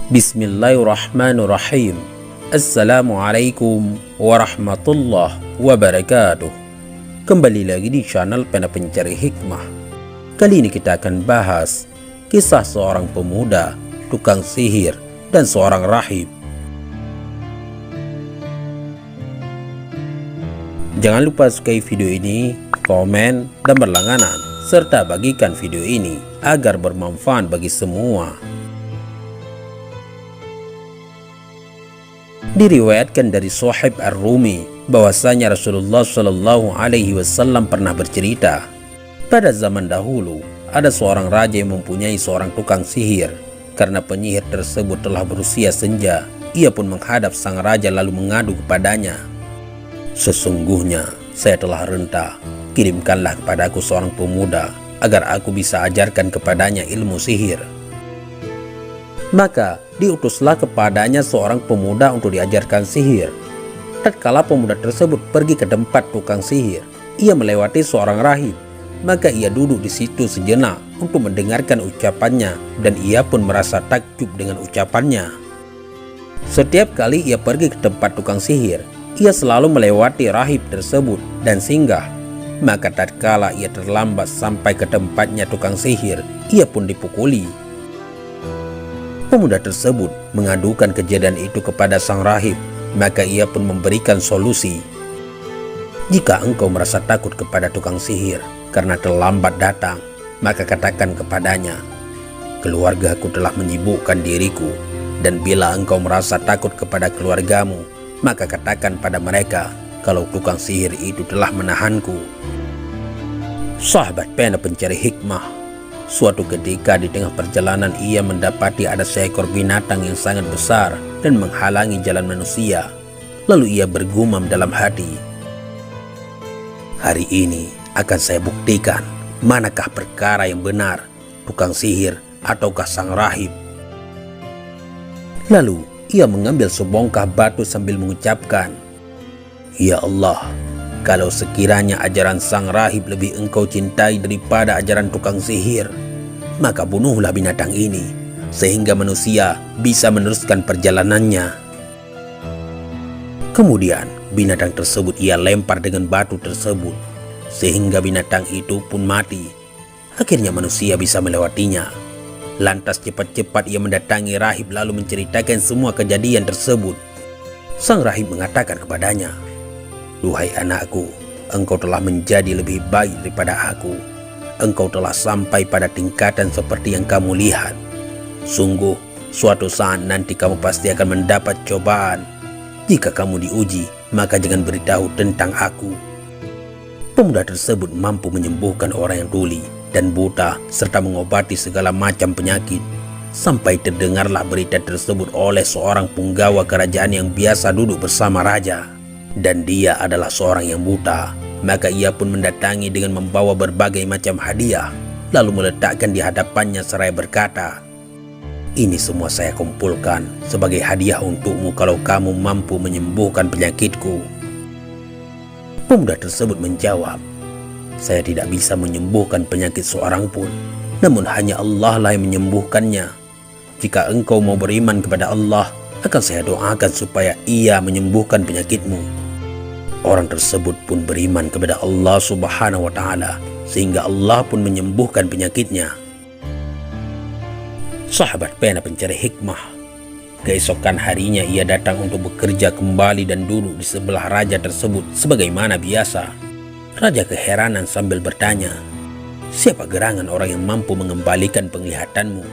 Bismillahirrahmanirrahim. Assalamualaikum warahmatullahi wabarakatuh. Kembali lagi di channel Pena Pencari Hikmah. Kali ini kita akan bahas kisah seorang pemuda, tukang sihir, dan seorang rahib. Jangan lupa sukai video ini, komen, dan berlangganan, serta bagikan video ini agar bermanfaat bagi semua. Diriwayatkan dari Suhaib Ar-Rumi bahwasanya Rasulullah Shallallahu Alaihi Wasallam pernah bercerita, pada zaman dahulu ada seorang raja yang mempunyai seorang tukang sihir. Karena penyihir tersebut telah berusia senja, ia pun menghadap sang raja lalu mengadu kepadanya, "Sesungguhnya saya telah renta, kirimkanlah kepadaku seorang pemuda agar aku bisa ajarkan kepadanya ilmu sihir." Maka diutuslah kepadanya seorang pemuda untuk diajarkan sihir. Tatkala pemuda tersebut pergi ke tempat tukang sihir, ia melewati seorang rahib. Maka ia duduk di situ sejenak untuk mendengarkan ucapannya, dan ia pun merasa takjub dengan ucapannya. Setiap kali ia pergi ke tempat tukang sihir, ia selalu melewati rahib tersebut dan singgah. Maka tatkala ia terlambat sampai ke tempatnya tukang sihir, ia pun dipukuli. Pemuda tersebut mengadukan kejadian itu kepada sang rahib. Maka ia pun memberikan solusi. "Jika engkau merasa takut kepada tukang sihir karena terlambat datang, maka katakan kepadanya, keluargaku telah menyibukkan diriku. Dan bila engkau merasa takut kepada keluargamu, maka katakan pada mereka kalau tukang sihir itu telah menahanku." Sahabat Pena Pencari Hikmah, suatu ketika di tengah perjalanan ia mendapati ada seekor binatang yang sangat besar dan menghalangi jalan manusia. Lalu ia bergumam dalam hati, "Hari ini akan saya buktikan manakah perkara yang benar, tukang sihir ataukah sang rahib." Lalu ia mengambil sebongkah batu sambil mengucapkan, "Ya Allah, kalau sekiranya ajaran sang rahib lebih engkau cintai daripada ajaran tukang sihir, maka bunuhlah binatang ini, sehingga manusia bisa meneruskan perjalanannya." Kemudian binatang tersebut ia lempar dengan batu tersebut, sehingga binatang itu pun mati. Akhirnya manusia bisa melewatinya. Lantas cepat-cepat ia mendatangi rahib lalu menceritakan semua kejadian tersebut. Sang rahib mengatakan kepadanya, "Duhai anakku, engkau telah menjadi lebih baik daripada aku. Engkau telah sampai pada tingkatan seperti yang kamu lihat. Sungguh, suatu saat nanti kamu pasti akan mendapat cobaan. Jika kamu diuji, maka jangan beritahu tentang aku." Pemuda tersebut mampu menyembuhkan orang yang tuli dan buta serta mengobati segala macam penyakit. Sampai terdengarlah berita tersebut oleh seorang punggawa kerajaan yang biasa duduk bersama raja. Dan dia adalah seorang yang buta. Maka ia pun mendatangi dengan membawa berbagai macam hadiah, lalu meletakkan di hadapannya seraya berkata, "Ini semua saya kumpulkan sebagai hadiah untukmu kalau kamu mampu menyembuhkan penyakitku." Pemuda tersebut menjawab, "Saya tidak bisa menyembuhkan penyakit seorang pun, namun hanya Allah lah yang menyembuhkannya. Jika engkau mau beriman kepada Allah, akan saya doakan supaya ia menyembuhkan penyakitmu." Orang tersebut pun beriman kepada Allah Subhanahu wa Ta'ala, sehingga Allah pun menyembuhkan penyakitnya. Sahabat Pena Pencari Hikmah, keesokan harinya ia datang untuk bekerja kembali dan duduk di sebelah raja tersebut sebagaimana biasa. Raja keheranan sambil bertanya, "Siapa gerangan orang yang mampu mengembalikan penglihatanmu?"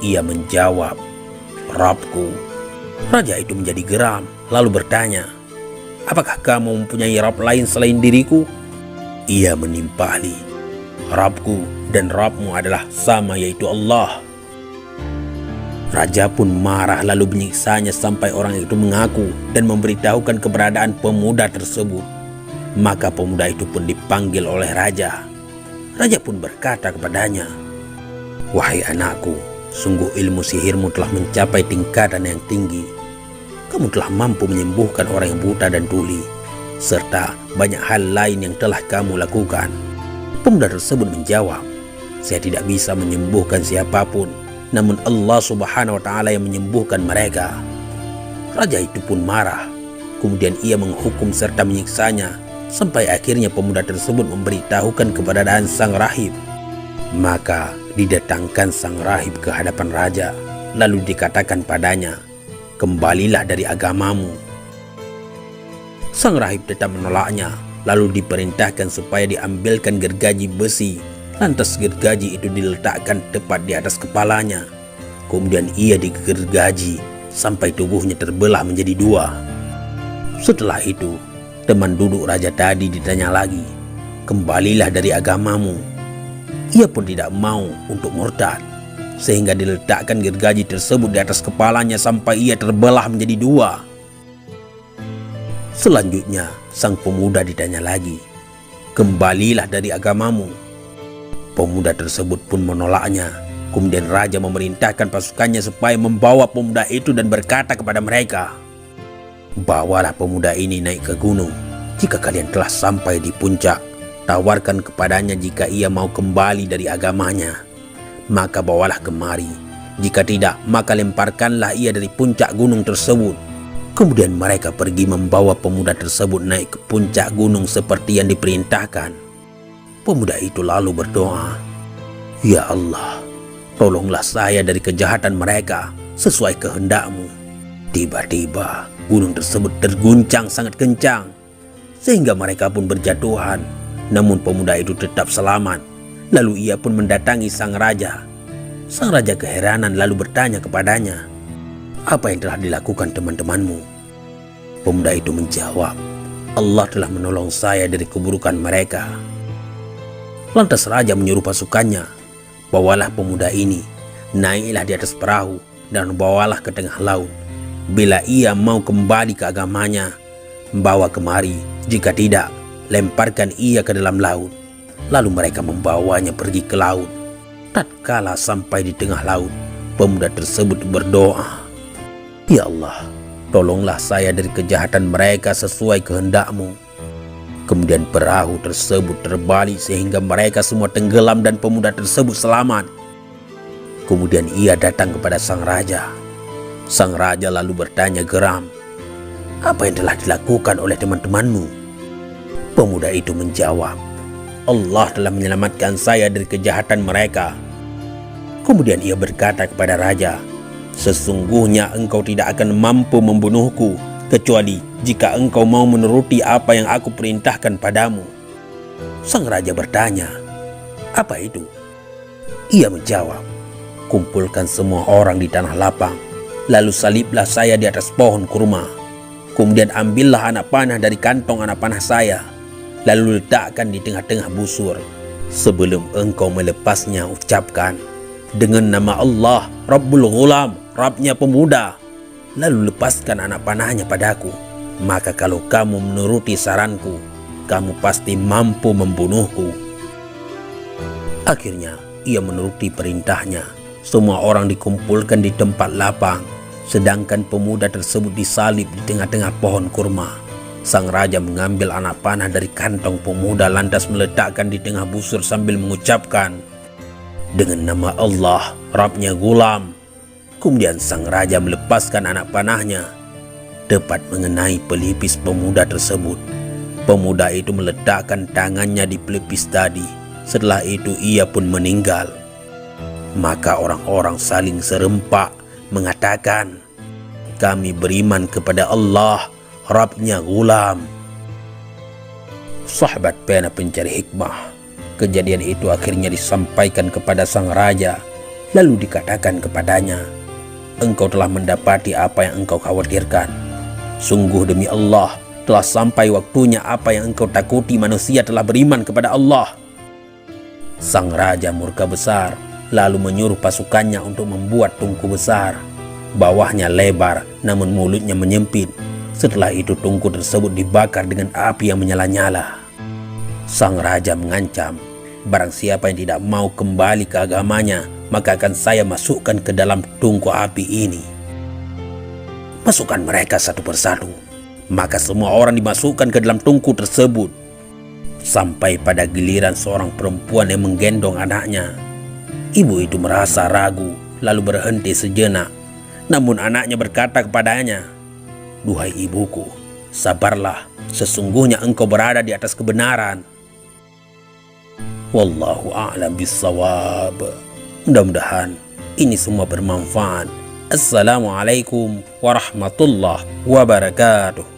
Ia menjawab, "Rabbku." Raja itu menjadi geram lalu bertanya, "Apakah kamu mempunyai Rabb lain selain diriku?" Ia menimpali, "Rabbku dan Rabbmu adalah sama, yaitu Allah." Raja pun marah lalu menyiksanya sampai orang itu mengaku dan memberitahukan keberadaan pemuda tersebut. Maka pemuda itu pun dipanggil oleh raja. Raja pun berkata kepadanya, "Wahai anakku, sungguh ilmu sihirmu telah mencapai tingkatan yang tinggi. Kamu telah mampu menyembuhkan orang yang buta dan tuli, serta banyak hal lain yang telah kamu lakukan." Pemuda tersebut menjawab, "Saya tidak bisa menyembuhkan siapapun, namun Allah Subhanahu wa Ta'ala yang menyembuhkan mereka. Raja itu pun marah. Kemudian ia menghukum serta menyiksanya sampai akhirnya pemuda tersebut memberitahukan keberadaan sang rahib. Maka didatangkan sang rahib ke hadapan raja, lalu dikatakan padanya, "Kembalilah dari agamamu." Sang rahib tetap menolaknya, lalu diperintahkan supaya diambilkan gergaji besi. Lantas gergaji itu diletakkan tepat di atas kepalanya. Kemudian ia digergaji sampai tubuhnya terbelah menjadi dua. Setelah itu, teman duduk raja tadi ditanya lagi, "Kembalilah dari agamamu." Ia pun tidak mau untuk murtad, sehingga diletakkan gergaji tersebut di atas kepalanya sampai ia terbelah menjadi dua. Selanjutnya, sang pemuda ditanya lagi, "Kembalilah dari agamamu." Pemuda tersebut pun menolaknya. Kemudian raja memerintahkan pasukannya supaya membawa pemuda itu dan berkata kepada mereka, "Bawalah pemuda ini naik ke gunung. Jika kalian telah sampai di puncak, tawarkan kepadanya jika ia mau kembali dari agamanya. Maka bawalah kemari. Jika tidak, maka lemparkanlah ia dari puncak gunung tersebut." Kemudian mereka pergi membawa pemuda tersebut naik ke puncak gunung seperti yang diperintahkan. Pemuda itu lalu berdoa, "Ya Allah, tolonglah saya dari kejahatan mereka sesuai kehendak-Mu." Tiba-tiba gunung tersebut terguncang sangat kencang sehingga mereka pun berjatuhan. Namun pemuda itu tetap selamat. Lalu ia pun mendatangi sang raja. Sang raja keheranan lalu bertanya kepadanya, "Apa yang telah dilakukan teman-temanmu?" Pemuda itu menjawab, "Allah telah menolong saya dari keburukan mereka." Lantas raja menyuruh pasukannya, "Bawalah pemuda ini, naiklah di atas perahu dan bawalah ke tengah laut. Bila ia mau kembali ke agamanya, bawa kemari. Jika tidak, lemparkan ia ke dalam laut." Lalu mereka membawanya pergi ke laut. Tatkala sampai di tengah laut, pemuda tersebut berdoa, "Ya Allah, tolonglah saya dari kejahatan mereka sesuai kehendak-Mu." Kemudian perahu tersebut terbalik sehingga mereka semua tenggelam dan pemuda tersebut selamat. Kemudian ia datang kepada sang raja. Sang raja lalu bertanya geram, "Apa yang telah dilakukan oleh teman-temanmu?" Pemuda itu menjawab, "Allah telah menyelamatkan saya dari kejahatan mereka." Kemudian ia berkata kepada raja, "Sesungguhnya engkau tidak akan mampu membunuhku kecuali jika engkau mau menuruti apa yang aku perintahkan padamu." Sang raja bertanya, "Apa itu?" Ia menjawab, "Kumpulkan semua orang di tanah lapang, lalu saliblah saya di atas pohon kurma. Kemudian ambillah anak panah dari kantong anak panah saya, lalu letakkan di tengah-tengah busur. Sebelum engkau melepasnya, ucapkan, 'Dengan nama Allah, Rabbul Ghulam, Rabbnya pemuda.' Lalu lepaskan anak panahnya padaku. Maka kalau kamu menuruti saranku, kamu pasti mampu membunuhku." Akhirnya ia menuruti perintahnya. Semua orang dikumpulkan di tempat lapang, sedangkan pemuda tersebut disalib di tengah-tengah pohon kurma. Sang raja mengambil anak panah dari kantong pemuda lantas meletakkan di tengah busur sambil mengucapkan, "Dengan nama Allah, Rabbnya Ghulam." Kemudian sang raja melepaskan anak panahnya, tepat mengenai pelipis pemuda tersebut. Pemuda itu meletakkan tangannya di pelipis tadi. Setelah itu ia pun meninggal. Maka orang-orang saling serempak mengatakan, "Kami beriman kepada Allah, Rabbnya Ghulam." Sahabat pena pencari hikmah, kejadian itu akhirnya disampaikan kepada sang raja. Lalu dikatakan kepadanya, "Engkau telah mendapati apa yang engkau khawatirkan. Sungguh demi Allah, telah sampai waktunya apa yang engkau takuti manusia telah beriman kepada Allah." Sang raja murka besar, lalu menyuruh pasukannya untuk membuat tungku besar. Bawahnya lebar, namun mulutnya menyempit. Setelah itu tungku tersebut dibakar dengan api yang menyala-nyala. Sang raja mengancam, "Barang siapa yang tidak mau kembali ke agamanya, maka akan saya masukkan ke dalam tungku api ini." Masukkan mereka satu persatu. Maka semua orang dimasukkan ke dalam tungku tersebut. Sampai pada giliran seorang perempuan yang menggendong anaknya. Ibu itu merasa ragu lalu berhenti sejenak. Namun anaknya berkata kepadanya, "Duhai ibuku, sabarlah, sesungguhnya engkau berada di atas kebenaran." Wallahu a'lam bissawab. Mudah-mudahan ini semua bermanfaat. Assalamualaikum warahmatullahi wabarakatuh.